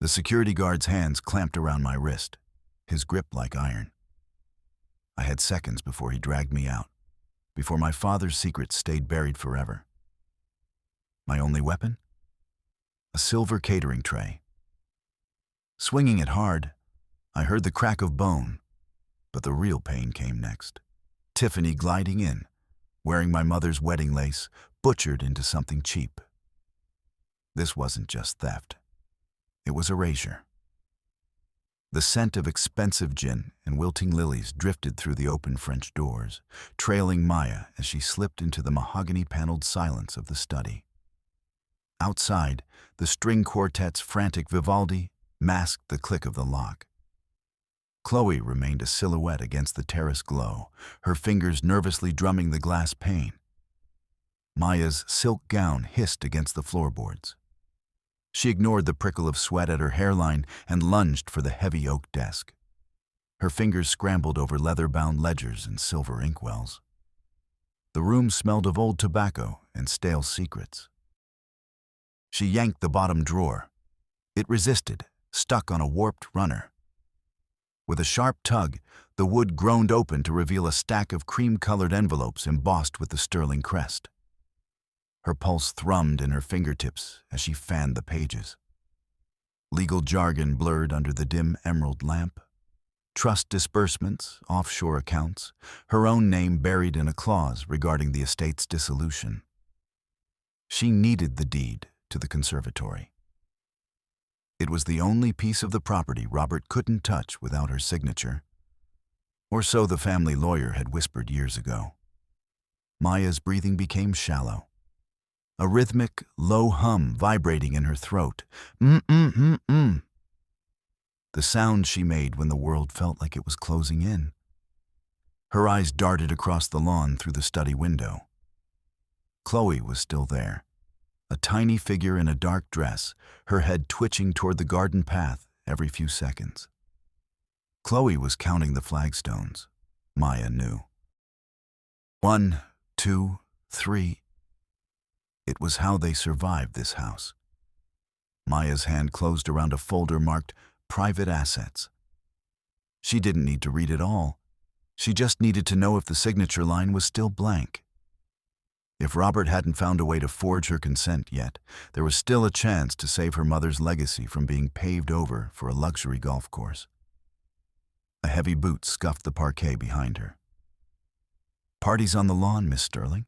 The security guard's hands clamped around my wrist, his grip like iron. I had seconds before he dragged me out, before my father's secrets stayed buried forever. My only weapon? A silver catering tray. Swinging it hard, I heard the crack of bone, but the real pain came next. Tiffany gliding in, wearing my mother's wedding lace, butchered into something cheap. This wasn't just theft. It was erasure. The scent of expensive gin and wilting lilies drifted through the open French doors, trailing Maya as she slipped into the mahogany-paneled silence of the study. Outside, the string quartet's frantic Vivaldi masked the click of the lock. Chloe remained a silhouette against the terrace glow, her fingers nervously drumming the glass pane. Maya's silk gown hissed against the floorboards. She ignored the prickle of sweat at her hairline and lunged for the heavy oak desk. Her fingers scrambled over leather-bound ledgers and silver inkwells. The room smelled of old tobacco and stale secrets. She yanked the bottom drawer. It resisted, stuck on a warped runner. With a sharp tug, the wood groaned open to reveal a stack of cream-colored envelopes embossed with the sterling crest. Her pulse thrummed in her fingertips as she fanned the pages. Legal jargon blurred under the dim emerald lamp. Trust disbursements, offshore accounts, her own name buried in a clause regarding the estate's dissolution. She needed the deed to the conservatory. It was the only piece of the property Robert couldn't touch without her signature. Or so the family lawyer had whispered years ago. Maya's breathing became shallow. A rhythmic, low hum vibrating in her throat. Mm-mm-mm-mm. The sound she made when the world felt like it was closing in. Her eyes darted across the lawn through the study window. Chloe was still there, a tiny figure in a dark dress, her head twitching toward the garden path every few seconds. Chloe was counting the flagstones, Maya knew. 1, 2, 3. It was how they survived this house. Maya's hand closed around a folder marked Private Assets. She didn't need to read it all. She just needed to know if the signature line was still blank. If Robert hadn't found a way to forge her consent yet, there was still a chance to save her mother's legacy from being paved over for a luxury golf course. A heavy boot scuffed the parquet behind her. "Parties on the lawn, Miss Sterling?"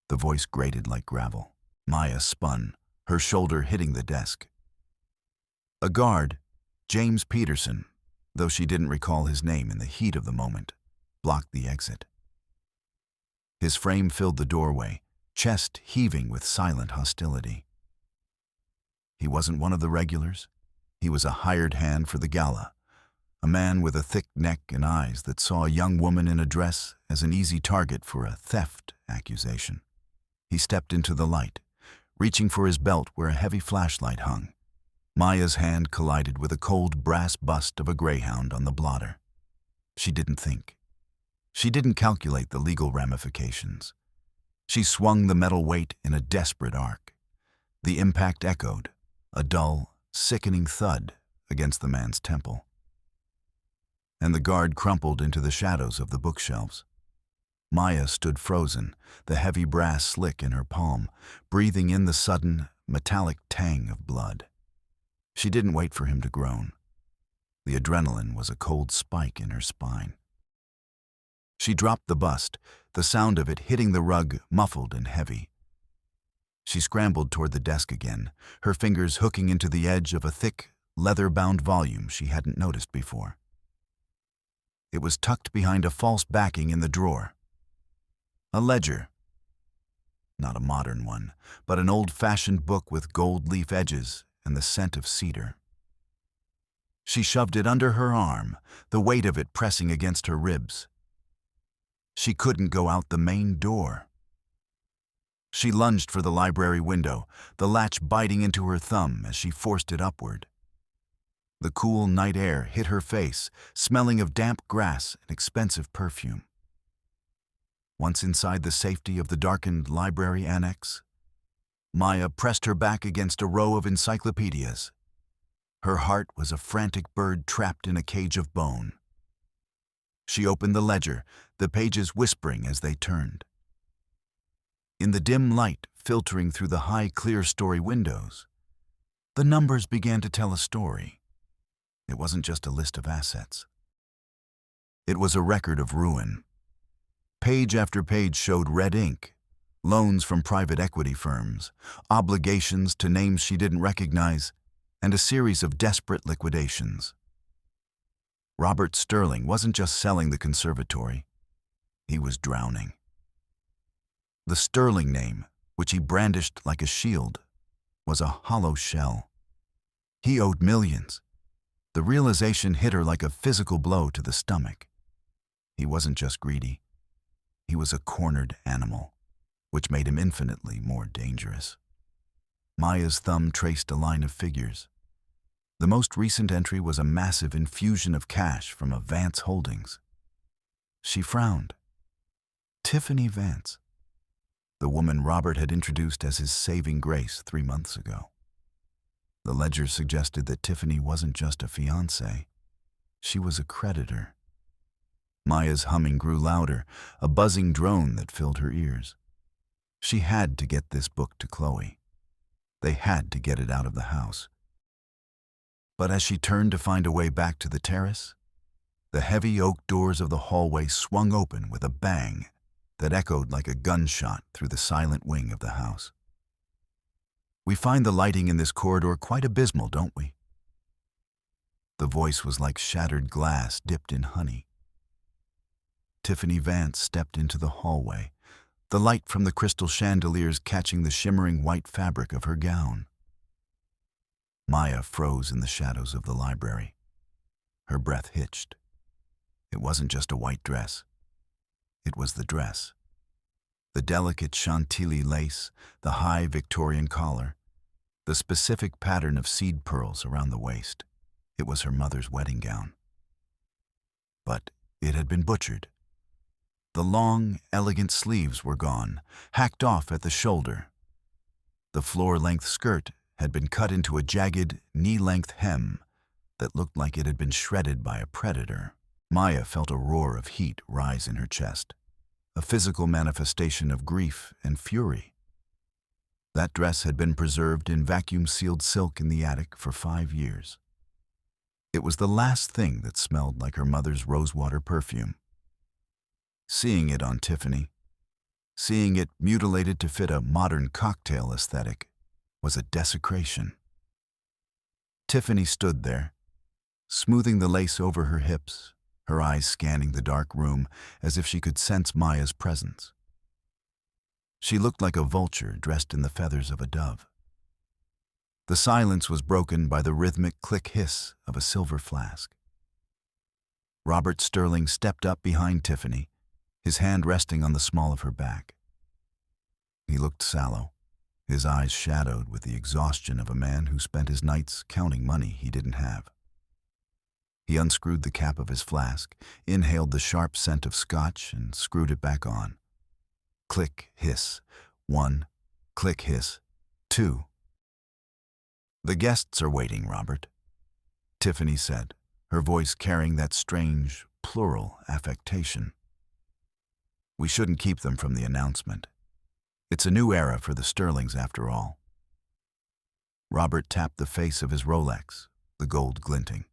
The voice grated like gravel. Maya spun, her shoulder hitting the desk. A guard, James Peterson, though she didn't recall his name in the heat of the moment, blocked the exit. His frame filled the doorway, chest heaving with silent hostility. He wasn't one of the regulars. He was a hired hand for the gala, a man with a thick neck and eyes that saw a young woman in a dress as an easy target for a theft accusation. He stepped into the light, reaching for his belt where a heavy flashlight hung. Maya's hand collided with a cold brass bust of a greyhound on the blotter. She didn't think. She didn't calculate the legal ramifications. She swung the metal weight in a desperate arc. The impact echoed, a dull, sickening thud against the man's temple. And the guard crumpled into the shadows of the bookshelves. Maya stood frozen, the heavy brass slick in her palm, breathing in the sudden, metallic tang of blood. She didn't wait for him to groan. The adrenaline was a cold spike in her spine. She dropped the bust, the sound of it hitting the rug muffled and heavy. She scrambled toward the desk again, her fingers hooking into the edge of a thick, leather-bound volume she hadn't noticed before. It was tucked behind a false backing in the drawer. A ledger. Not a modern one, but an old-fashioned book with gold leaf edges and the scent of cedar. She shoved it under her arm, the weight of it pressing against her ribs. She couldn't go out the main door. She lunged for the library window, the latch biting into her thumb as she forced it upward. The cool night air hit her face, smelling of damp grass and expensive perfume. Once inside the safety of the darkened library annex, Maya pressed her back against a row of encyclopedias. Her heart was a frantic bird trapped in a cage of bone. She opened the ledger, the pages whispering as they turned. In the dim light filtering through the high clear-story windows, the numbers began to tell a story. It wasn't just a list of assets. It was a record of ruin. Page after page showed red ink, loans from private equity firms, obligations to names she didn't recognize, and a series of desperate liquidations. Robert Sterling wasn't just selling the conservatory, he was drowning. The Sterling name, which he brandished like a shield, was a hollow shell. He owed millions. The realization hit her like a physical blow to the stomach. He wasn't just greedy. He was a cornered animal, which made him infinitely more dangerous. Maya's thumb traced a line of figures. The most recent entry was a massive infusion of cash from a Vance Holdings. She frowned. Tiffany Vance, the woman Robert had introduced as his saving grace 3 months ago. The ledger suggested that Tiffany wasn't just a fiancée, she was a creditor. Maya's humming grew louder, a buzzing drone that filled her ears. She had to get this book to Chloe. They had to get it out of the house. But as she turned to find a way back to the terrace, the heavy oak doors of the hallway swung open with a bang that echoed like a gunshot through the silent wing of the house. "We find the lighting in this corridor quite abysmal, don't we?" The voice was like shattered glass dipped in honey. Tiffany Vance stepped into the hallway, the light from the crystal chandeliers catching the shimmering white fabric of her gown. Maya froze in the shadows of the library. Her breath hitched. It wasn't just a white dress. It was the dress. The delicate Chantilly lace, the high Victorian collar, the specific pattern of seed pearls around the waist. It was her mother's wedding gown. But it had been butchered. The long, elegant sleeves were gone, hacked off at the shoulder. The floor-length skirt had been cut into a jagged, knee-length hem that looked like it had been shredded by a predator. Maya felt a roar of heat rise in her chest, a physical manifestation of grief and fury. That dress had been preserved in vacuum-sealed silk in the attic for 5 years. It was the last thing that smelled like her mother's rosewater perfume. Seeing it on Tiffany, seeing it mutilated to fit a modern cocktail aesthetic, was a desecration. Tiffany stood there, smoothing the lace over her hips, her eyes scanning the dark room as if she could sense Maya's presence. She looked like a vulture dressed in the feathers of a dove. The silence was broken by the rhythmic click-hiss of a silver flask. Robert Sterling stepped up behind Tiffany, his hand resting on the small of her back. He looked sallow, his eyes shadowed with the exhaustion of a man who spent his nights counting money he didn't have. He unscrewed the cap of his flask, inhaled the sharp scent of scotch, and screwed it back on. Click, hiss. 1. Click, hiss. 2. "The guests are waiting, Robert," Tiffany said, her voice carrying that strange, plural affectation. "We shouldn't keep them from the announcement. It's a new era for the Sterlings, after all." Robert tapped the face of his Rolex, the gold glinting.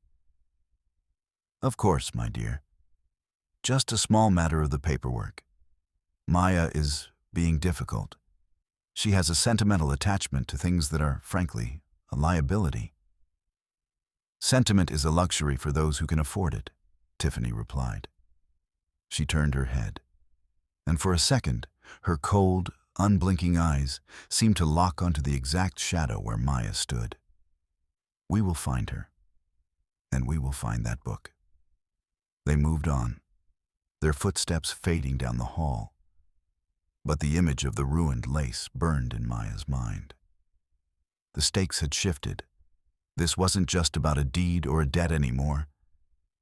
"Of course, my dear. Just a small matter of the paperwork. Maya is being difficult. She has a sentimental attachment to things that are, frankly, a liability." "Sentiment is a luxury for those who can afford it," Tiffany replied. She turned her head, and for a second, her cold, unblinking eyes seemed to lock onto the exact shadow where Maya stood. "We will find her, and we will find that book." They moved on, their footsteps fading down the hall. But the image of the ruined lace burned in Maya's mind. The stakes had shifted. This wasn't just about a deed or a debt anymore.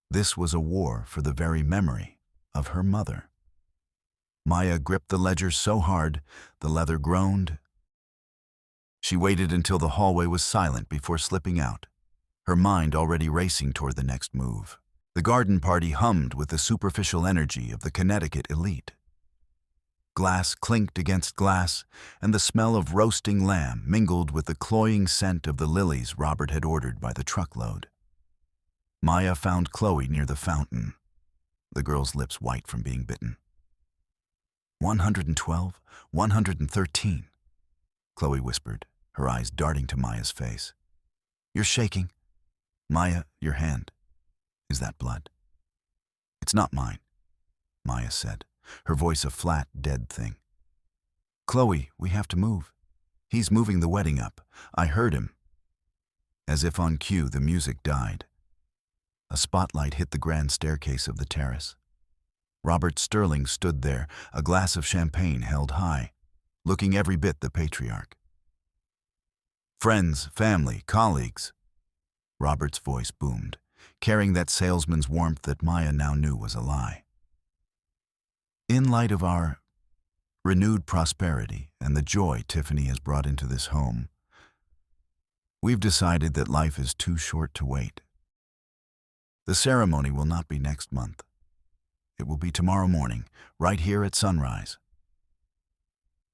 This was a war for the very memory of her mother. Maya gripped the ledger so hard, the leather groaned. She waited until the hallway was silent before slipping out, her mind already racing toward the next move. The garden party hummed with the superficial energy of the Connecticut elite. Glass clinked against glass, and the smell of roasting lamb mingled with the cloying scent of the lilies Robert had ordered by the truckload. Maya found Chloe near the fountain, the girl's lips white from being bitten. 112, 113, Chloe whispered, her eyes darting to Maya's face. You're shaking. Maya, your hand. Is that blood? It's not mine, Maya said, her voice a flat, dead thing. Chloe, we have to move. He's moving the wedding up. I heard him. As if on cue, the music died. A spotlight hit the grand staircase of the terrace. Robert Sterling stood there, a glass of champagne held high, looking every bit the patriarch. Friends, family, colleagues. Robert's voice boomed, carrying that salesman's warmth that Maya now knew was a lie. In light of our renewed prosperity and the joy Tiffany has brought into this home, we've decided that life is too short to wait. The ceremony will not be next month. It will be tomorrow morning, right here at sunrise.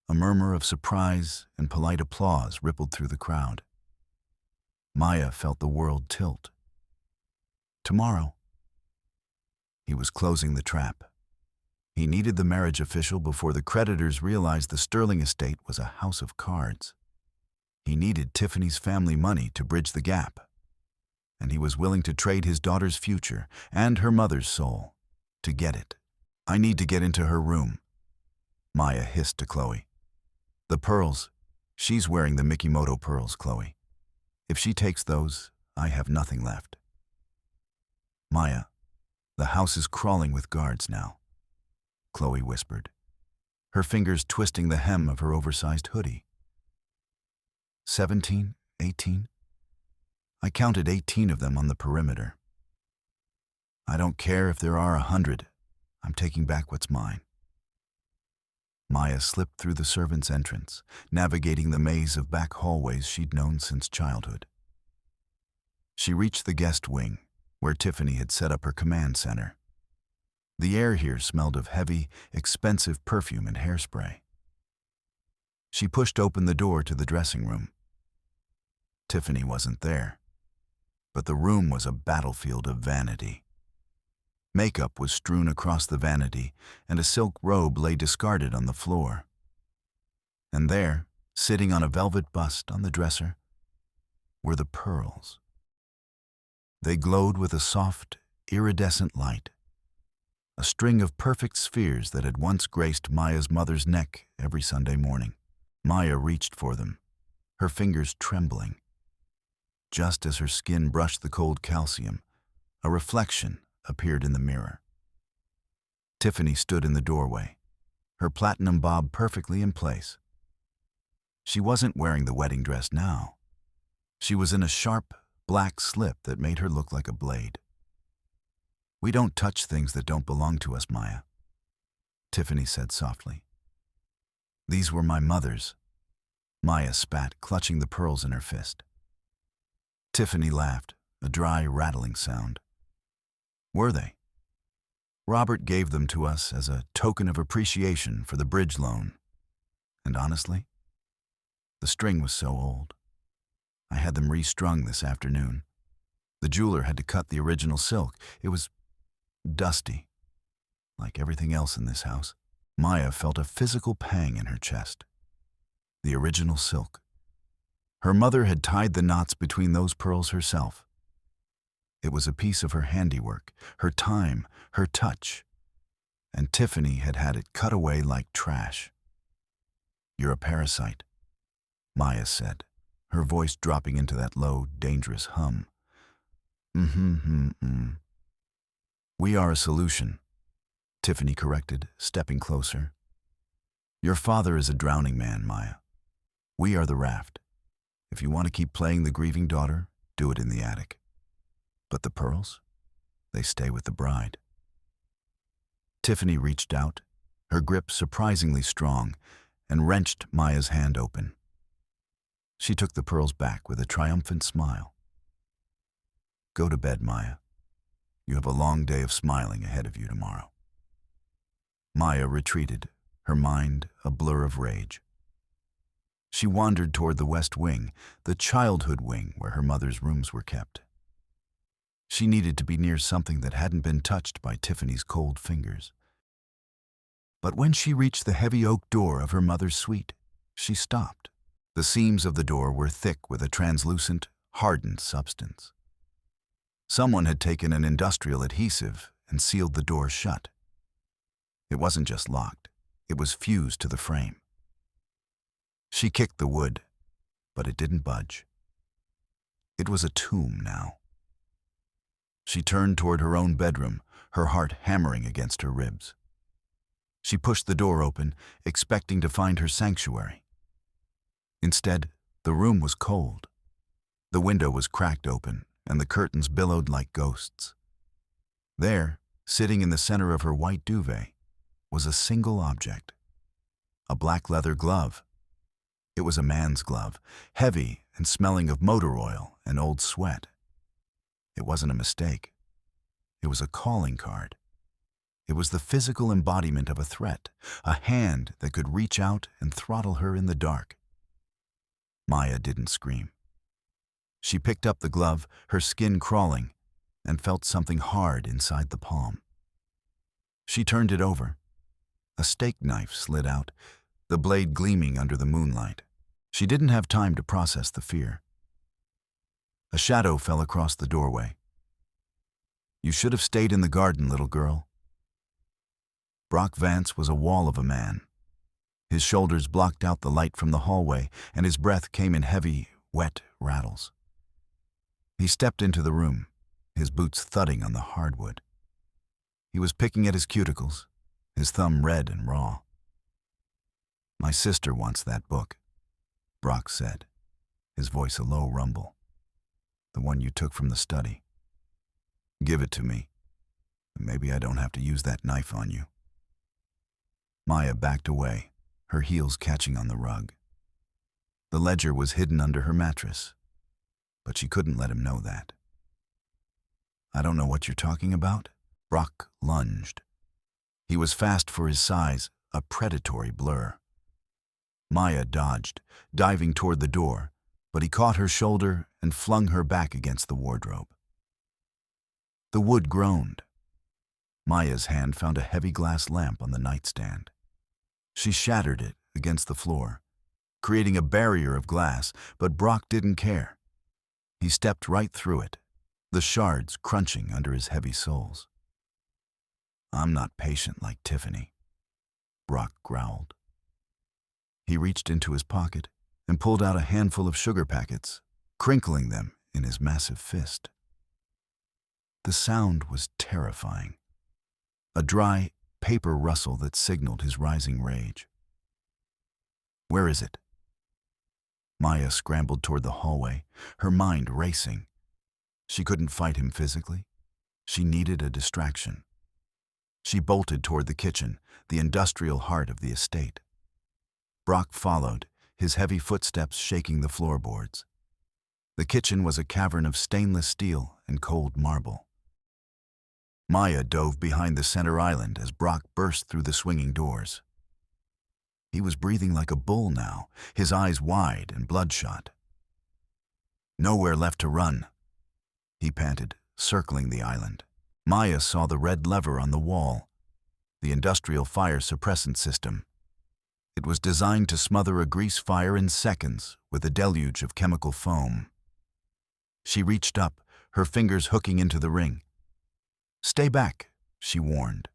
A murmur of surprise and polite applause rippled through the crowd. Maya felt the world tilt. Tomorrow. He was closing the trap. He needed the marriage official before the creditors realized the Sterling estate was a house of cards. He needed Tiffany's family money to bridge the gap, and he was willing to trade his daughter's future and her mother's soul to get it. I need to get into her room, Maya hissed to Chloe. The pearls. She's wearing the Mikimoto pearls, Chloe. If she takes those, I have nothing left. Maya, the house is crawling with guards now, Chloe whispered, her fingers twisting the hem of her oversized hoodie. 17, 18? I counted 18 of them on the perimeter. I don't care if there are 100. I'm taking back what's mine. Maya slipped through the servants' entrance, navigating the maze of back hallways she'd known since childhood. She reached the guest wing, where Tiffany had set up her command center. The air here smelled of heavy, expensive perfume and hairspray. She pushed open the door to the dressing room. Tiffany wasn't there, but the room was a battlefield of vanity. Makeup was strewn across the vanity, and a silk robe lay discarded on the floor. And there, sitting on a velvet bust on the dresser, were the pearls. They glowed with a soft, iridescent light, a string of perfect spheres that had once graced Maya's mother's neck every Sunday morning. Maya reached for them, her fingers trembling. Just as her skin brushed the cold calcium, a reflection appeared in the mirror. Tiffany stood in the doorway, her platinum bob perfectly in place. She wasn't wearing the wedding dress now. She was in a sharp, black slip that made her look like a blade. We don't touch things that don't belong to us, Maya, Tiffany said softly. These were my mother's. Maya spat, clutching the pearls in her fist. Tiffany laughed, a dry, rattling sound. Were they? Robert gave them to us as a token of appreciation for the bridge loan. And honestly, the string was so old. I had them restrung this afternoon. The jeweler had to cut the original silk. It was dusty, like everything else in this house. Maya felt a physical pang in her chest. The original silk. Her mother had tied the knots between those pearls herself. It was a piece of her handiwork, her time, her touch, and Tiffany had had it cut away like trash. You're a parasite, Maya said, her voice dropping into that low, dangerous hum. We are a solution, Tiffany corrected, stepping closer. Your father is a drowning man, Maya. We are the raft. If you want to keep playing the grieving daughter, do it in the attic. But the pearls? They stay with the bride. Tiffany reached out, her grip surprisingly strong, and wrenched Maya's hand open. She took the pearls back with a triumphant smile. Go to bed, Maya. You have a long day of smiling ahead of you tomorrow. Maya retreated, her mind a blur of rage. She wandered toward the west wing, the childhood wing where her mother's rooms were kept. She needed to be near something that hadn't been touched by Tiffany's cold fingers. But when she reached the heavy oak door of her mother's suite, she stopped. The seams of the door were thick with a translucent, hardened substance. Someone had taken an industrial adhesive and sealed the door shut. It wasn't just locked, it was fused to the frame. She kicked the wood, but it didn't budge. It was a tomb now. She turned toward her own bedroom, her heart hammering against her ribs. She pushed the door open, expecting to find her sanctuary. Instead, the room was cold. The window was cracked open, and the curtains billowed like ghosts. There, sitting in the center of her white duvet, was a single object. A black leather glove. It was a man's glove, heavy and smelling of motor oil and old sweat. It wasn't a mistake. It was a calling card. It was the physical embodiment of a threat, a hand that could reach out and throttle her in the dark. Maya didn't scream. She picked up the glove, her skin crawling, and felt something hard inside the palm. She turned it over. A steak knife slid out, the blade gleaming under the moonlight. She didn't have time to process the fear. A shadow fell across the doorway. You should have stayed in the garden, little girl. Brock Vance was a wall of a man. His shoulders blocked out the light from the hallway, and his breath came in heavy, wet rattles. He stepped into the room, his boots thudding on the hardwood. He was picking at his cuticles, his thumb red and raw. My sister wants that book, Brock said, his voice a low rumble. The one you took from the study. Give it to me. Maybe I don't have to use that knife on you. Maya backed away, her heels catching on the rug. The ledger was hidden under her mattress, but she couldn't let him know that. I don't know what you're talking about. Brock lunged. He was fast for his size, a predatory blur. Maya dodged, diving toward the door, but he caught her shoulder and flung her back against the wardrobe. The wood groaned. Maya's hand found a heavy glass lamp on the nightstand. She shattered it against the floor, creating a barrier of glass, but Brock didn't care. He stepped right through it, the shards crunching under his heavy soles. I'm not patient like Tiffany, Brock growled. He reached into his pocket and pulled out a handful of sugar packets, crinkling them in his massive fist. The sound was terrifying, a dry paper rustle that signaled his rising rage. Where is it? Maya scrambled toward the hallway, her mind racing. She couldn't fight him physically. She needed a distraction. She bolted toward the kitchen, the industrial heart of the estate. Brock followed, his heavy footsteps shaking the floorboards. The kitchen was a cavern of stainless steel and cold marble. Maya dove behind the center island as Brock burst through the swinging doors. He was breathing like a bull now, his eyes wide and bloodshot. Nowhere left to run, he panted, circling the island. Maya saw the red lever on the wall, the industrial fire suppressant system. It was designed to smother a grease fire in seconds with a deluge of chemical foam. She reached up, her fingers hooking into the ring. Stay back, she warned.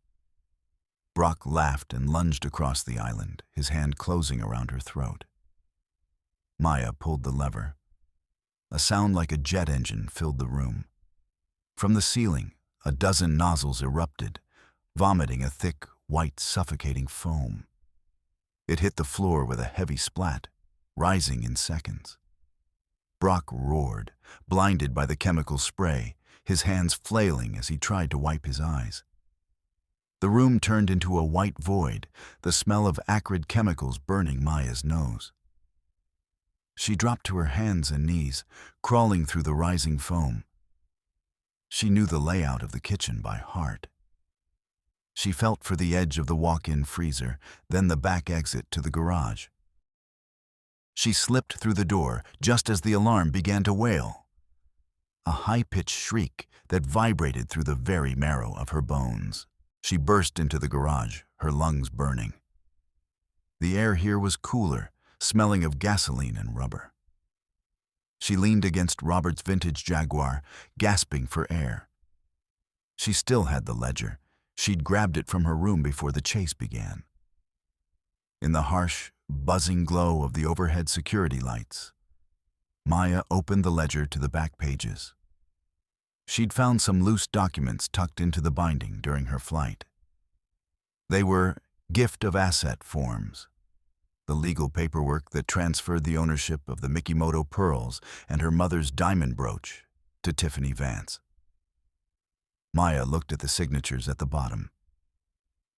Brock laughed and lunged across the island, his hand closing around her throat. Maya pulled the lever. A sound like a jet engine filled the room. From the ceiling, a dozen nozzles erupted, vomiting a thick, white, suffocating foam. It hit the floor with a heavy splat, rising in seconds. Brock roared, blinded by the chemical spray, his hands flailing as he tried to wipe his eyes. The room turned into a white void, the smell of acrid chemicals burning Maya's nose. She dropped to her hands and knees, crawling through the rising foam. She knew the layout of the kitchen by heart. She felt for the edge of the walk-in freezer, then the back exit to the garage. She slipped through the door just as the alarm began to wail. A high-pitched shriek that vibrated through the very marrow of her bones. She burst into the garage, her lungs burning. The air here was cooler, smelling of gasoline and rubber. She leaned against Robert's vintage Jaguar, gasping for air. She still had the ledger. She'd grabbed it from her room before the chase began. In the harsh, buzzing glow of the overhead security lights, Maya opened the ledger to the back pages. She'd found some loose documents tucked into the binding during her flight. They were gift of asset forms, the legal paperwork that transferred the ownership of the Mikimoto pearls and her mother's diamond brooch to Tiffany Vance. Maya looked at the signatures at the bottom.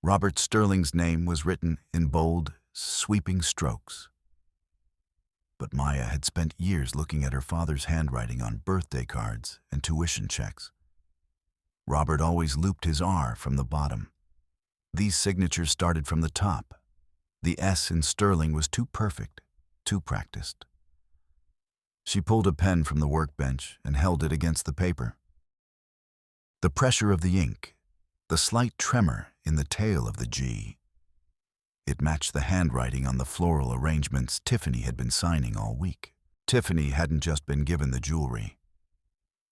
Robert Sterling's name was written in bold, sweeping strokes. But Maya had spent years looking at her father's handwriting on birthday cards and tuition checks. Robert always looped his R from the bottom. These signatures started from the top. The S in Sterling was too perfect, too practiced. She pulled a pen from the workbench and held it against the paper. The pressure of the ink, the slight tremor in the tail of the G. It matched the handwriting on the floral arrangements Tiffany had been signing all week. Tiffany hadn't just been given the jewelry.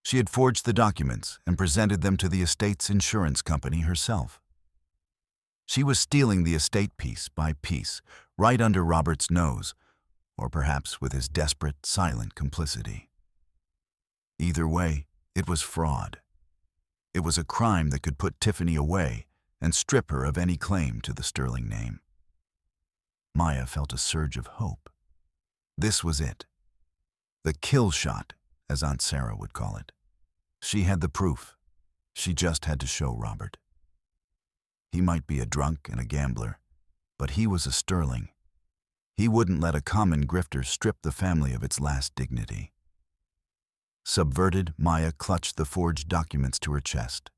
She had forged the documents and presented them to the estate's insurance company herself. She was stealing the estate piece by piece, right under Robert's nose, or perhaps with his desperate, silent complicity. Either way, it was fraud. It was a crime that could put Tiffany away and strip her of any claim to the Sterling name. Maya felt a surge of hope. This was it. The kill shot, as Aunt Sarah would call it. She had the proof. She just had to show Robert. He might be a drunk and a gambler, but he was a Sterling. He wouldn't let a common grifter strip the family of its last dignity. Subverted, Maya clutched the forged documents to her chest,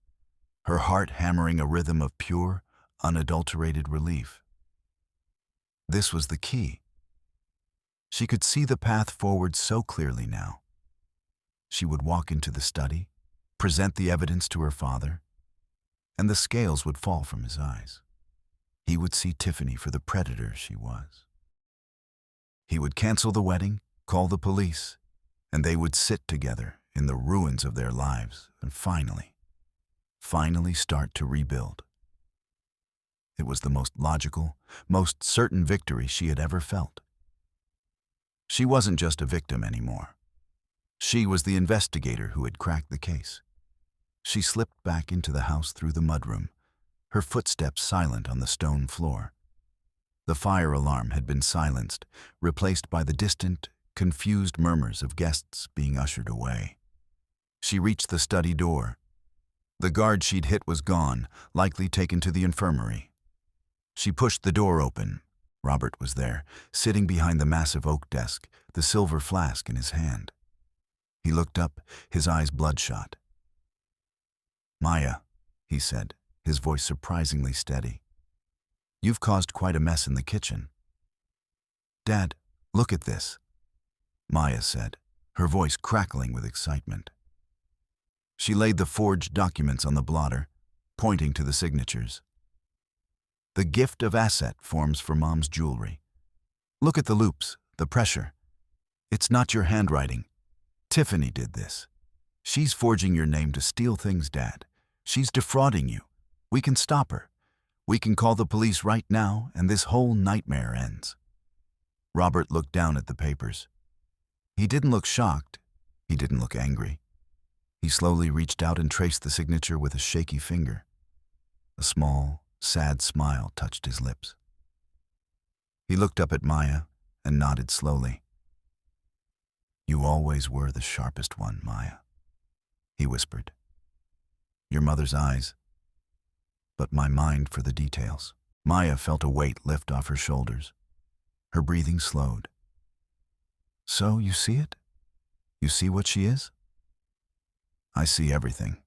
her heart hammering a rhythm of pure, unadulterated relief. This was the key. She could see the path forward so clearly now. She would walk into the study, present the evidence to her father, and the scales would fall from his eyes. He would see Tiffany for the predator she was. He would cancel the wedding, call the police, and they would sit together in the ruins of their lives and finally start to rebuild. It was the most logical, most certain victory she had ever felt. She wasn't just a victim anymore. She was the investigator who had cracked the case. She slipped back into the house through the mudroom, her footsteps silent on the stone floor. The fire alarm had been silenced, replaced by the distant, confused murmurs of guests being ushered away. She reached the study door. The guard she'd hit was gone, likely taken to the infirmary. She pushed the door open. Robert was there, sitting behind the massive oak desk, the silver flask in his hand. He looked up, his eyes bloodshot. "Maya," he said, his voice surprisingly steady. "You've caused quite a mess in the kitchen." "Dad, look at this," Maya said, her voice crackling with excitement. She laid the forged documents on the blotter, pointing to the signatures. "The gift of asset forms for Mom's jewelry. Look at the loops, the pressure. It's not your handwriting. Tiffany did this. She's forging your name to steal things, Dad. She's defrauding you. We can stop her. We can call the police right now, and this whole nightmare ends." Robert looked down at the papers. He didn't look shocked. He didn't look angry. He slowly reached out and traced the signature with a shaky finger. A small, sad smile touched his lips. He looked up at Maya and nodded slowly. "You always were the sharpest one, Maya," he whispered. "Your mother's eyes, but my mind for the details." Maya felt a weight lift off her shoulders. Her breathing slowed. "So you see it? You see what she is?" "I see everything,"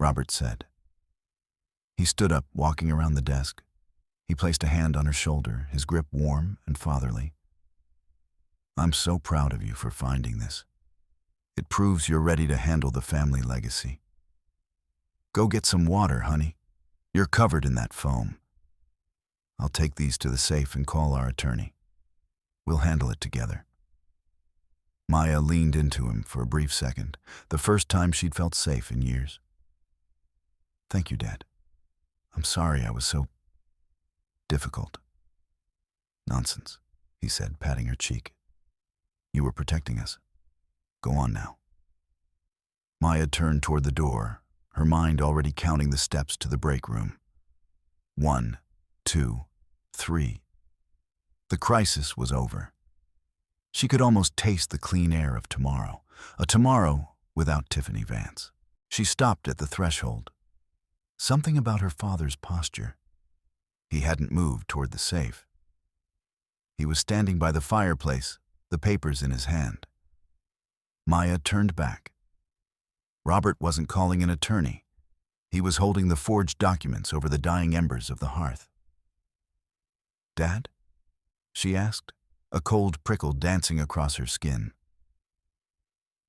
Robert said. He stood up, walking around the desk. He placed a hand on her shoulder, his grip warm and fatherly. I'm so proud of you for finding this. It proves you're ready to handle the family legacy. Go get some water, honey. You're covered in that foam. I'll take these to the safe and call our attorney. We'll handle it together. Maya leaned into him for a brief second, the first time she'd felt safe in years. Thank you, Dad. I'm sorry I was so difficult. Nonsense, he said, patting her cheek. You were protecting us. Go on now. Maya turned toward the door, her mind already counting the steps to the break room. 1, 2, 3. The crisis was over. She could almost taste the clean air of tomorrow, a tomorrow without Tiffany Vance. She stopped at the threshold. Something about her father's posture. He hadn't moved toward the safe. He was standing by the fireplace, the papers in his hand. Maya turned back. Robert wasn't calling an attorney. He was holding the forged documents over the dying embers of the hearth. Dad? She asked, a cold prickle dancing across her skin.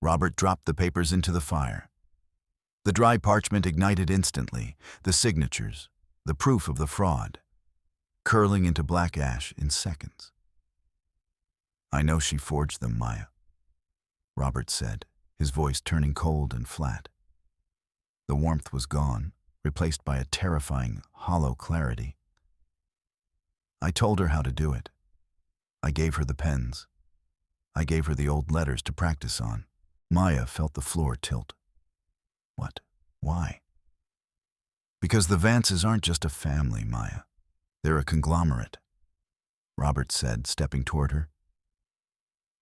Robert dropped the papers into the fire. The dry parchment ignited instantly, the signatures, the proof of the fraud, curling into black ash in seconds. I know she forged them, Maya, Robert said, his voice turning cold and flat. The warmth was gone, replaced by a terrifying, hollow clarity. I told her how to do it. I gave her the pens. I gave her the old letters to practice on. Maya felt the floor tilt. What? Why? Because the Vances aren't just a family, Maya. They're a conglomerate, Robert said, stepping toward her.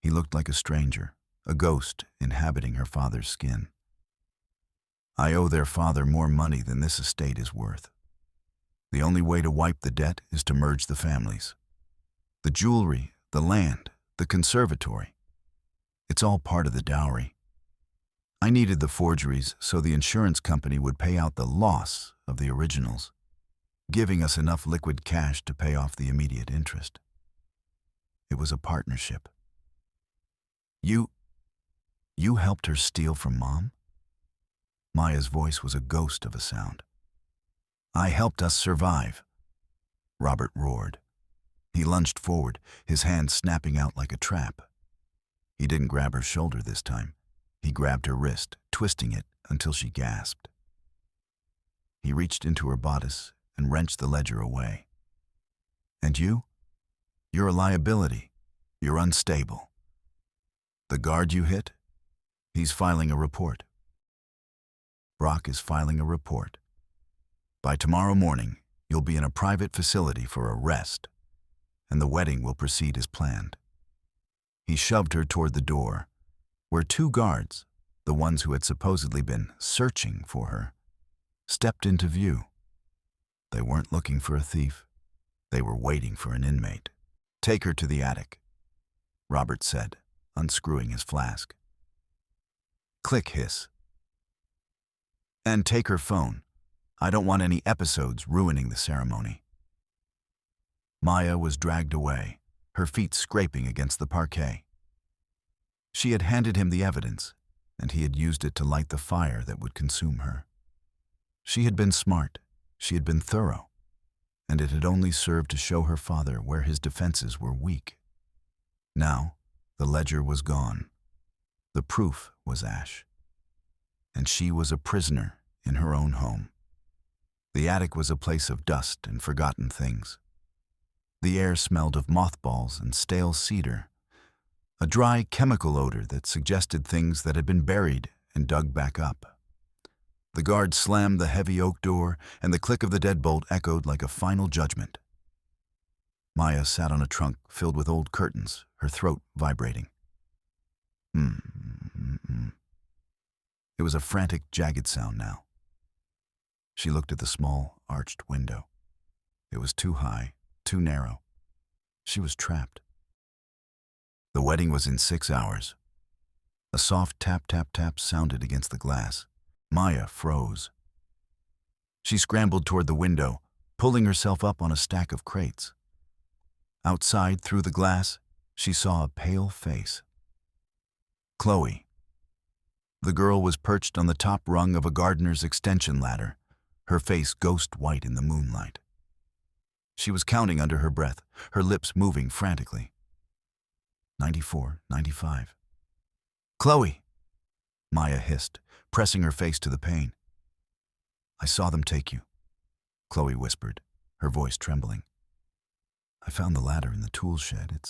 He looked like a stranger, a ghost inhabiting her father's skin. I owe their father more money than this estate is worth. The only way to wipe the debt is to merge the families. The jewelry, the land, the conservatory. It's all part of the dowry. I needed the forgeries so the insurance company would pay out the loss of the originals, giving us enough liquid cash to pay off the immediate interest. It was a partnership. You helped her steal from Mom? Maya's voice was a ghost of a sound. I helped us survive, Robert roared. He lunged forward, his hand snapping out like a trap. He didn't grab her shoulder this time. He grabbed her wrist, twisting it until she gasped. He reached into her bodice and wrenched the ledger away. And you? You're a liability. You're unstable. The guard you hit? He's filing a report. Brock is filing a report. By tomorrow morning, you'll be in a private facility for a rest, and the wedding will proceed as planned. He shoved her toward the door, where 2 guards, the ones who had supposedly been searching for her, stepped into view. They weren't looking for a thief. They were waiting for an inmate. Take her to the attic, Robert said, unscrewing his flask. Click hiss. And take her phone. I don't want any episodes ruining the ceremony. Maya was dragged away, her feet scraping against the parquet. She had handed him the evidence, and he had used it to light the fire that would consume her. She had been smart, she had been thorough, and it had only served to show her father where his defenses were weak. Now, the ledger was gone. The proof was ash. And she was a prisoner in her own home. The attic was a place of dust and forgotten things. The air smelled of mothballs and stale cedar, a dry chemical odor that suggested things that had been buried and dug back up. The guard slammed the heavy oak door, and the click of the deadbolt echoed like a final judgment. Maya sat on a trunk filled with old curtains, her throat vibrating. It was a frantic, jagged sound now. She looked at the small, arched window. It was too high, too narrow. She was trapped. The wedding was in 6 hours. A soft tap, tap, tap sounded against the glass. Maya froze. She scrambled toward the window, pulling herself up on a stack of crates. Outside, through the glass, she saw a pale face. Chloe. The girl was perched on the top rung of a gardener's extension ladder, her face ghost white in the moonlight. She was counting under her breath, her lips moving frantically. 94, 95. Chloe! Maya hissed, pressing her face to the pane. I saw them take you, Chloe whispered, her voice trembling. I found the ladder in the tool shed.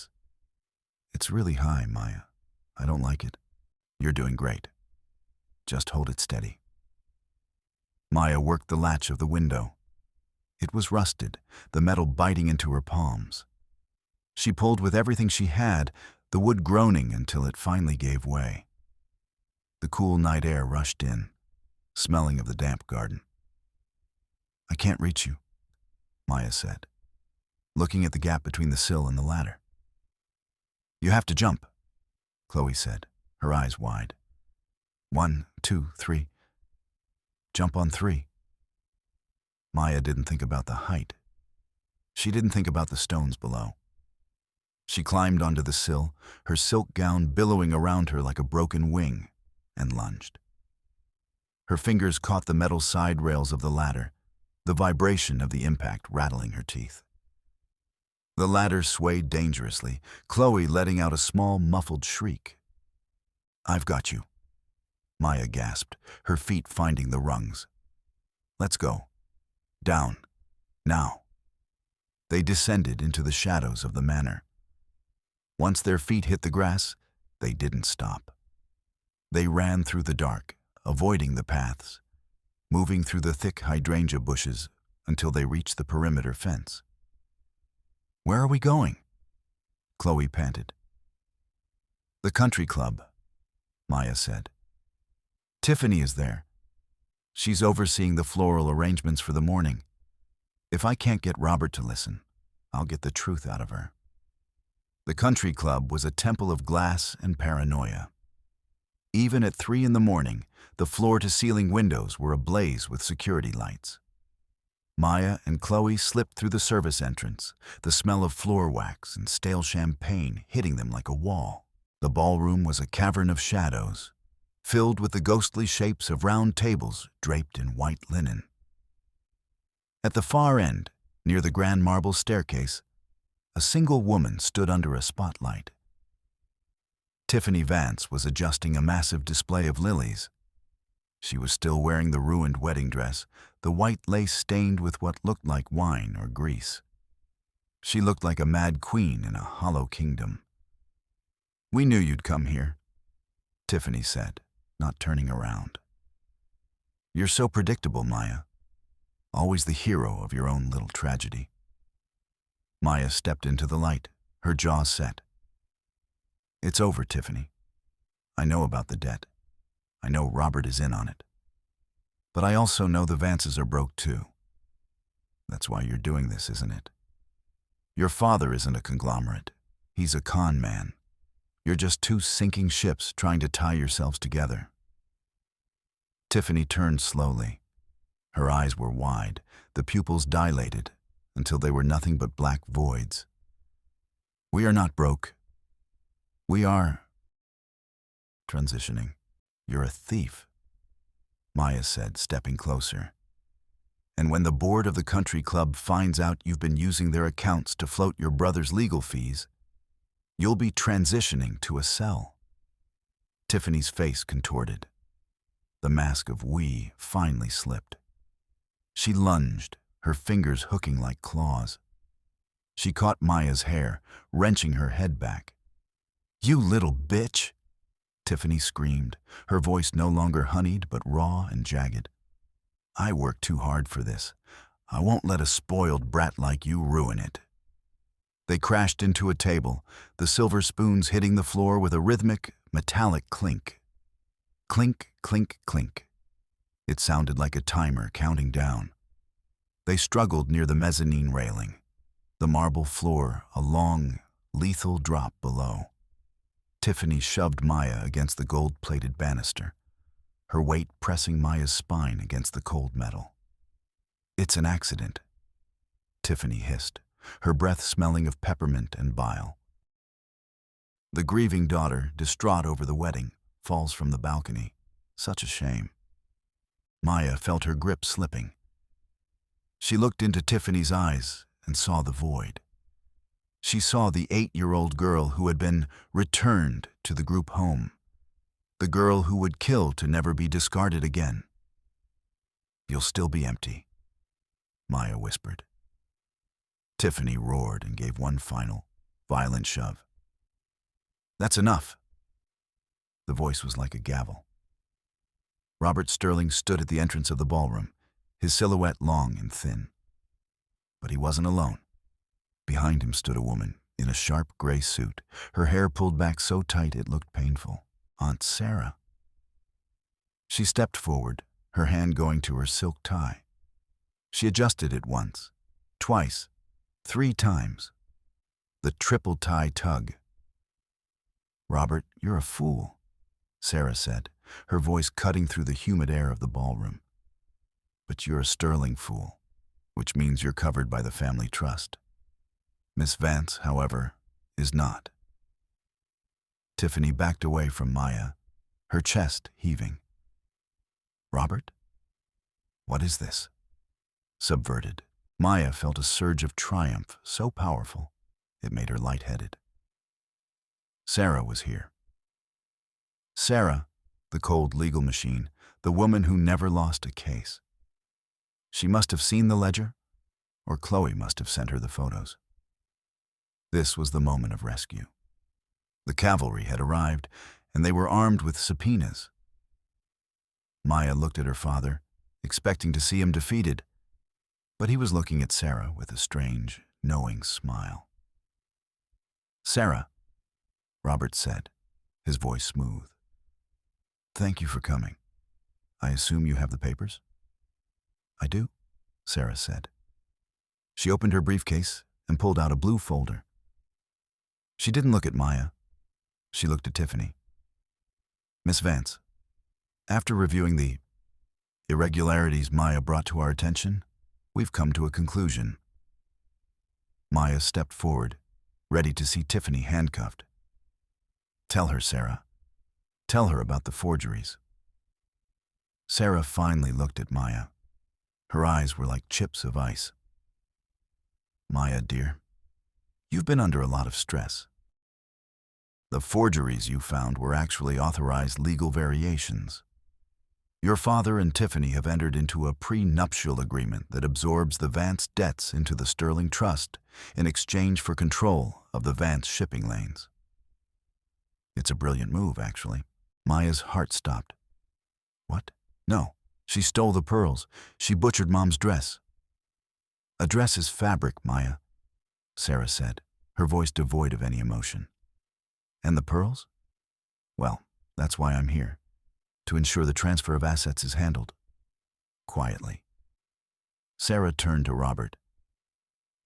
It's really high, Maya. I don't like it. You're doing great. Just hold it steady. Maya worked the latch of the window. It was rusted, the metal biting into her palms. She pulled with everything she had, the wood groaning until it finally gave way. The cool night air rushed in, smelling of the damp garden. I can't reach you, Maya said, looking at the gap between the sill and the ladder. You have to jump, Chloe said, her eyes wide. 1, 2, 3. Jump on 3. Maya didn't think about the height. She didn't think about the stones below. She climbed onto the sill, her silk gown billowing around her like a broken wing, and lunged. Her fingers caught the metal side rails of the ladder, the vibration of the impact rattling her teeth. The ladder swayed dangerously, Chloe letting out a small, muffled shriek. I've got you, Maya gasped, her feet finding the rungs. Let's go. Down. Now. They descended into the shadows of the manor. Once their feet hit the grass, they didn't stop. They ran through the dark, avoiding the paths, moving through the thick hydrangea bushes until they reached the perimeter fence. Where are we going? Chloe panted. The country club, Maya said. Tiffany is there. She's overseeing the floral arrangements for the morning. If I can't get Robert to listen, I'll get the truth out of her. The country club was a temple of glass and paranoia. Even at 3 a.m, the floor-to-ceiling windows were ablaze with security lights. Maya and Chloe slipped through the service entrance, the smell of floor wax and stale champagne hitting them like a wall. The ballroom was a cavern of shadows, filled with the ghostly shapes of round tables draped in white linen. At the far end, near the grand marble staircase, a single woman stood under a spotlight. Tiffany Vance was adjusting a massive display of lilies. She was still wearing the ruined wedding dress, the white lace stained with what looked like wine or grease. She looked like a mad queen in a hollow kingdom. We knew you'd come here, Tiffany said, not turning around. You're so predictable, Maya. Always the hero of your own little tragedy. Maya stepped into the light, her jaw set. It's over, Tiffany. I know about the debt. I know Robert is in on it. But I also know the Vances are broke too. That's why you're doing this, isn't it? Your father isn't a conglomerate. He's a con man. You're just 2 sinking ships trying to tie yourselves together. Tiffany turned slowly. Her eyes were wide, the pupils dilated, until they were nothing but black voids. We are not broke. We are transitioning. You're a thief, Maya said, stepping closer. And when the board of the country club finds out you've been using their accounts to float your brother's legal fees, you'll be transitioning to a cell. Tiffany's face contorted. The mask of we finally slipped. She lunged, her fingers hooking like claws. She caught Maya's hair, wrenching her head back. You little bitch! Tiffany screamed, her voice no longer honeyed but raw and jagged. I worked too hard for this. I won't let a spoiled brat like you ruin it. They crashed into a table, the silver spoons hitting the floor with a rhythmic, metallic clink. Clink, clink, clink. It sounded like a timer counting down. They struggled near the mezzanine railing, the marble floor a long, lethal drop below. Tiffany shoved Maya against the gold-plated banister, her weight pressing Maya's spine against the cold metal. It's an accident, Tiffany hissed, her breath smelling of peppermint and bile. The grieving daughter, distraught over the wedding, falls from the balcony. Such a shame. Maya felt her grip slipping. She looked into Tiffany's eyes and saw the void. She saw the 8-year-old girl who had been returned to the group home, the girl who would kill to never be discarded again. "You'll still be empty," Maya whispered. Tiffany roared and gave one final, violent shove. "That's enough." The voice was like a gavel. Robert Sterling stood at the entrance of the ballroom, his silhouette long and thin. But he wasn't alone. Behind him stood a woman in a sharp gray suit, her hair pulled back so tight it looked painful. Aunt Sarah. She stepped forward, her hand going to her silk tie. She adjusted it once, twice, 3 times. The triple tie tug. "Robert, you're a fool," Sarah said, her voice cutting through the humid air of the ballroom. "But you're a Sterling fool, which means you're covered by the family trust. Miss Vance, however, is not." Tiffany backed away from Maya, her chest heaving. "Robert? What is this?" Subverted, Maya felt a surge of triumph so powerful it made her lightheaded. Sarah was here. Sarah, the cold legal machine, the woman who never lost a case. She must have seen the ledger, or Chloe must have sent her the photos. This was the moment of rescue. The cavalry had arrived, and they were armed with subpoenas. Maya looked at her father, expecting to see him defeated, but he was looking at Sarah with a strange, knowing smile. "Sarah," Robert said, his voice smooth. "Thank you for coming. I assume you have the papers?" "I do," Sarah said. She opened her briefcase and pulled out a blue folder. She didn't look at Maya. She looked at Tiffany. "Miss Vance, after reviewing the irregularities Maya brought to our attention, we've come to a conclusion." Maya stepped forward, ready to see Tiffany handcuffed. "Tell her, Sarah. Tell her about the forgeries." Sarah finally looked at Maya. Her eyes were like chips of ice. "Maya, dear, you've been under a lot of stress. The forgeries you found were actually authorized legal variations. Your father and Tiffany have entered into a prenuptial agreement that absorbs the Vance debts into the Sterling Trust in exchange for control of the Vance shipping lanes. It's a brilliant move, actually." Maya's heart stopped. "What? No. She stole the pearls. She butchered Mom's dress." "A dress is fabric, Maya," Sarah said, her voice devoid of any emotion. "And the pearls? Well, that's why I'm here, to ensure the transfer of assets is handled quietly." Sarah turned to Robert.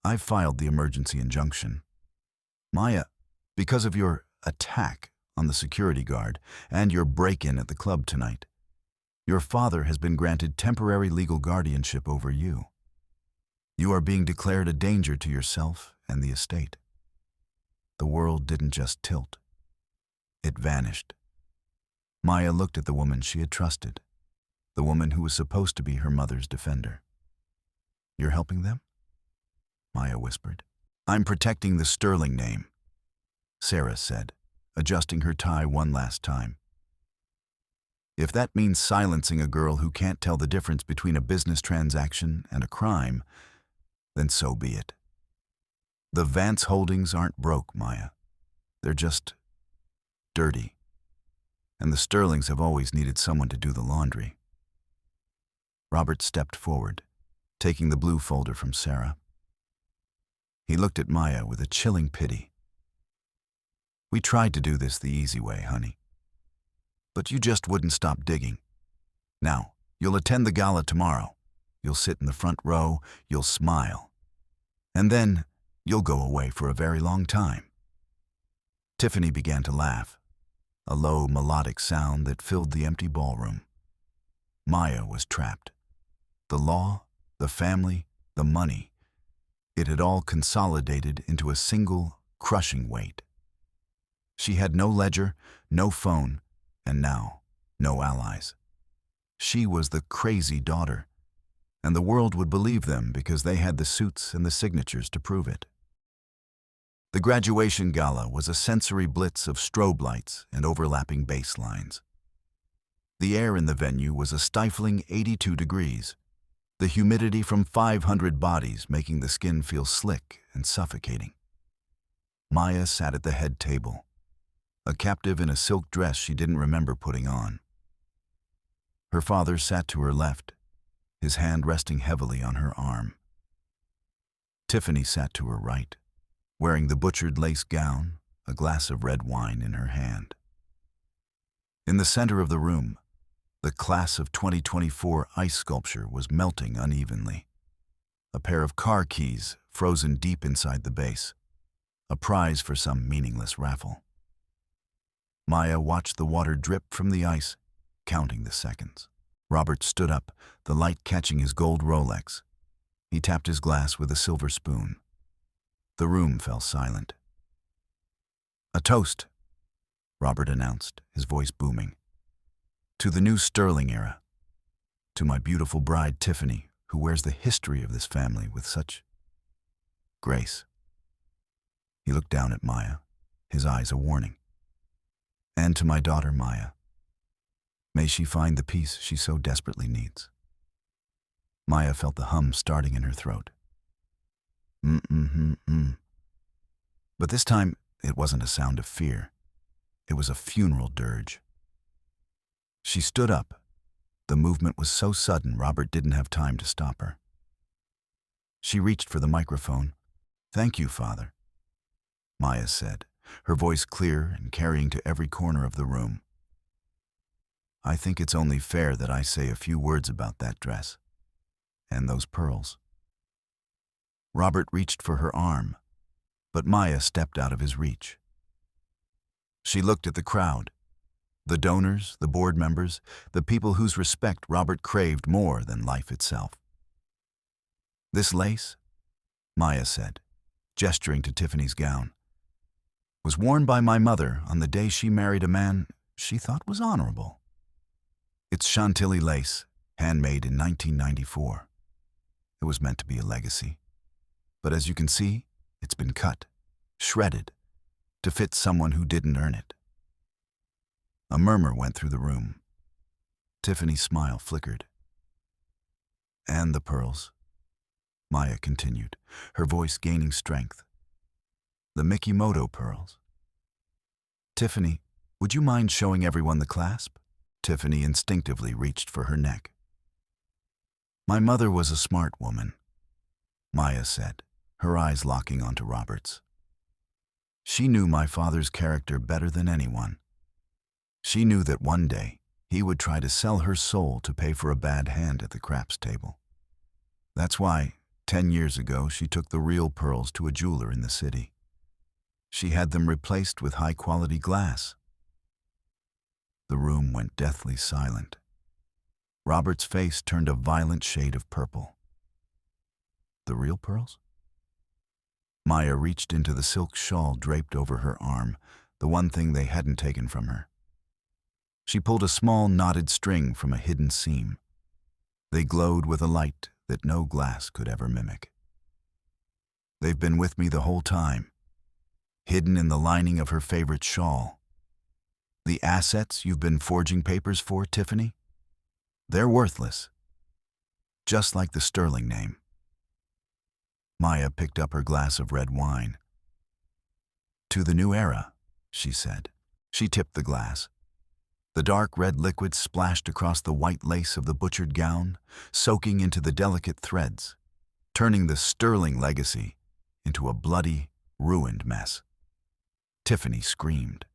"I've filed the emergency injunction. Maya, because of your attack on the security guard and your break-in at the club tonight, your father has been granted temporary legal guardianship over you. You are being declared a danger to yourself and the estate." The world didn't just tilt. It vanished. Maya looked at the woman she had trusted, the woman who was supposed to be her mother's defender. "You're helping them?" Maya whispered. "I'm protecting the Sterling name," Sarah said, adjusting her tie one last time. "If that means silencing a girl who can't tell the difference between a business transaction and a crime, then so be it. The Vance holdings aren't broke, Maya. They're just dirty. And the Sterlings have always needed someone to do the laundry." Robert stepped forward, taking the blue folder from Sarah. He looked at Maya with a chilling pity. "We tried to do this the easy way, honey. But you just wouldn't stop digging. Now, you'll attend the gala tomorrow. You'll sit in the front row, you'll smile. And then, you'll go away for a very long time." Tiffany began to laugh, a low melodic sound that filled the empty ballroom. Maya was trapped. The law The family, the money, it had all consolidated into a single, crushing weight. She had no ledger, no phone, and now, no allies. She was the crazy daughter, and the world would believe them because they had the suits and the signatures to prove it. The graduation gala was a sensory blitz of strobe lights and overlapping bass lines. The air in the venue was a stifling 82 degrees, the humidity from 500 bodies making the skin feel slick and suffocating. Maya sat at the head table, a captive in a silk dress she didn't remember putting on. Her father sat to her left, his hand resting heavily on her arm. Tiffany sat to her right, wearing the butchered lace gown, a glass of red wine in her hand. In the center of the room, the class of 2024 ice sculpture was melting unevenly. A pair of car keys frozen deep inside the base, a prize for some meaningless raffle. Maya watched the water drip from the ice, counting the seconds. Robert stood up, the light catching his gold Rolex. He tapped his glass with a silver spoon. The room fell silent. "A toast," Robert announced, his voice booming. "To the new Sterling era. To my beautiful bride, Tiffany, who wears the history of this family with such grace." He looked down at Maya, his eyes a warning. "And to my daughter, Maya. May she find the peace she so desperately needs." Maya felt the hum starting in her throat. But this time, it wasn't a sound of fear. It was a funeral dirge. She stood up. The movement was so sudden, Robert didn't have time to stop her. She reached for the microphone. "Thank you, Father," Maya said, her voice clear and carrying to every corner of the room. "I think it's only fair that I say a few words about that dress and those pearls." Robert reached for her arm, but Maya stepped out of his reach. She looked at the crowd, the donors, the board members, the people whose respect Robert craved more than life itself. "This lace," Maya said, gesturing to Tiffany's gown, "was worn by my mother on the day she married a man she thought was honorable. It's Chantilly lace, handmade in 1994. It was meant to be a legacy. But as you can see, it's been cut, shredded, to fit someone who didn't earn it." A murmur went through the room. Tiffany's smile flickered. "And the pearls," Maya continued, her voice gaining strength. "The Mikimoto pearls. Tiffany, would you mind showing everyone the clasp?" Tiffany instinctively reached for her neck. "My mother was a smart woman," Maya said, her eyes locking onto Robert's. "She knew my father's character better than anyone. She knew that one day he would try to sell her soul to pay for a bad hand at the craps table. That's why, 10 years ago, she took the real pearls to a jeweler in the city. She had them replaced with high-quality glass." The room went deathly silent. Robert's face turned a violent shade of purple. "The real pearls?" Maya reached into the silk shawl draped over her arm, the one thing they hadn't taken from her. She pulled a small knotted string from a hidden seam. They glowed with a light that no glass could ever mimic. "They've been with me the whole time, hidden in the lining of her favorite shawl. The assets you've been forging papers for, Tiffany? They're worthless. Just like the Sterling name." Maya picked up her glass of red wine. "To the new era," she said. She tipped the glass. The dark red liquid splashed across the white lace of the butchered gown, soaking into the delicate threads, turning the Sterling legacy into a bloody, ruined mess. Tiffany screamed.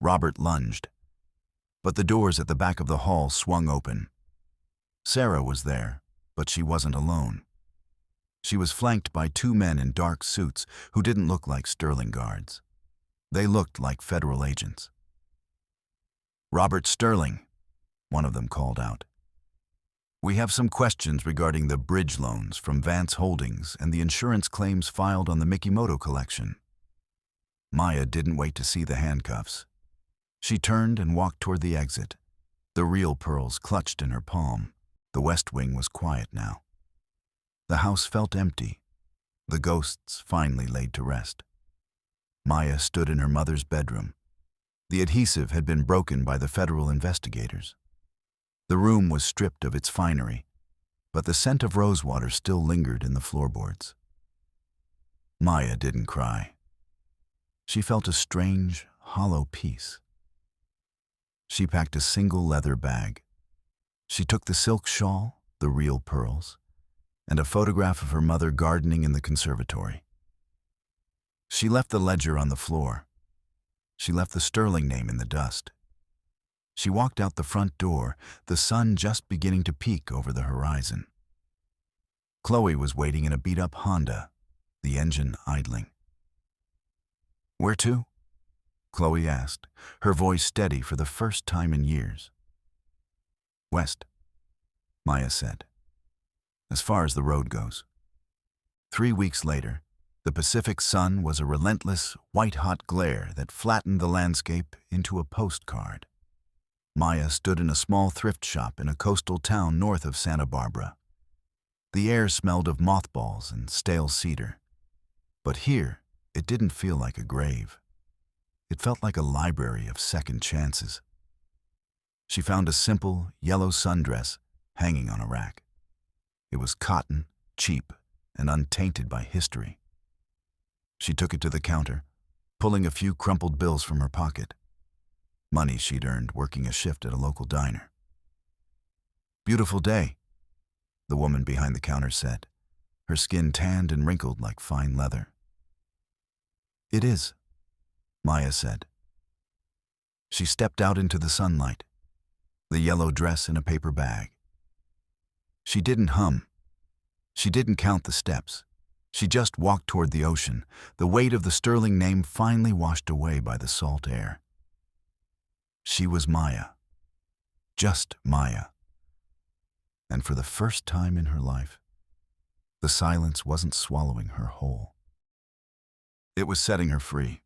Robert lunged. But the doors at the back of the hall swung open. Sarah was there, but she wasn't alone. She was flanked by 2 men in dark suits who didn't look like Sterling guards. They looked like federal agents. "Robert Sterling," one of them called out. We have some questions regarding the bridge loans from Vance Holdings and the insurance claims filed on the Mikimoto collection. Maya didn't wait to see the handcuffs. She turned and walked toward the exit, the real pearls clutched in her palm. The West Wing was quiet now. The house felt empty, the ghosts finally laid to rest. Maya stood in her mother's bedroom. The adhesive had been broken by the federal investigators. The room was stripped of its finery, but the scent of rosewater still lingered in the floorboards. Maya didn't cry. She felt a strange, hollow peace. She packed a single leather bag. She took the silk shawl, the real pearls, and a photograph of her mother gardening in the conservatory. She left the ledger on the floor. She left the Sterling name in the dust. She walked out the front door, the sun just beginning to peek over the horizon. Chloe was waiting in a beat-up Honda, the engine idling. "Where to?" Chloe asked, her voice steady for the first time in years. "West," Maya said, "as far as the road goes." 3 weeks later, the Pacific sun was a relentless, white-hot glare that flattened the landscape into a postcard. Maya stood in a small thrift shop in a coastal town north of Santa Barbara. The air smelled of mothballs and stale cedar. But here, it didn't feel like a grave. It felt like a library of second chances. She found a simple, yellow sundress hanging on a rack. It was cotton, cheap, and untainted by history. She took it to the counter, pulling a few crumpled bills from her pocket. Money she'd earned working a shift at a local diner. "Beautiful day," the woman behind the counter said, her skin tanned and wrinkled like fine leather. "It is," Maya said. She stepped out into the sunlight, the yellow dress in a paper bag. She didn't hum. She didn't count the steps. She just walked toward the ocean, the weight of the Sterling name finally washed away by the salt air. She was Maya. Just Maya. And for the first time in her life, the silence wasn't swallowing her whole. It was setting her free.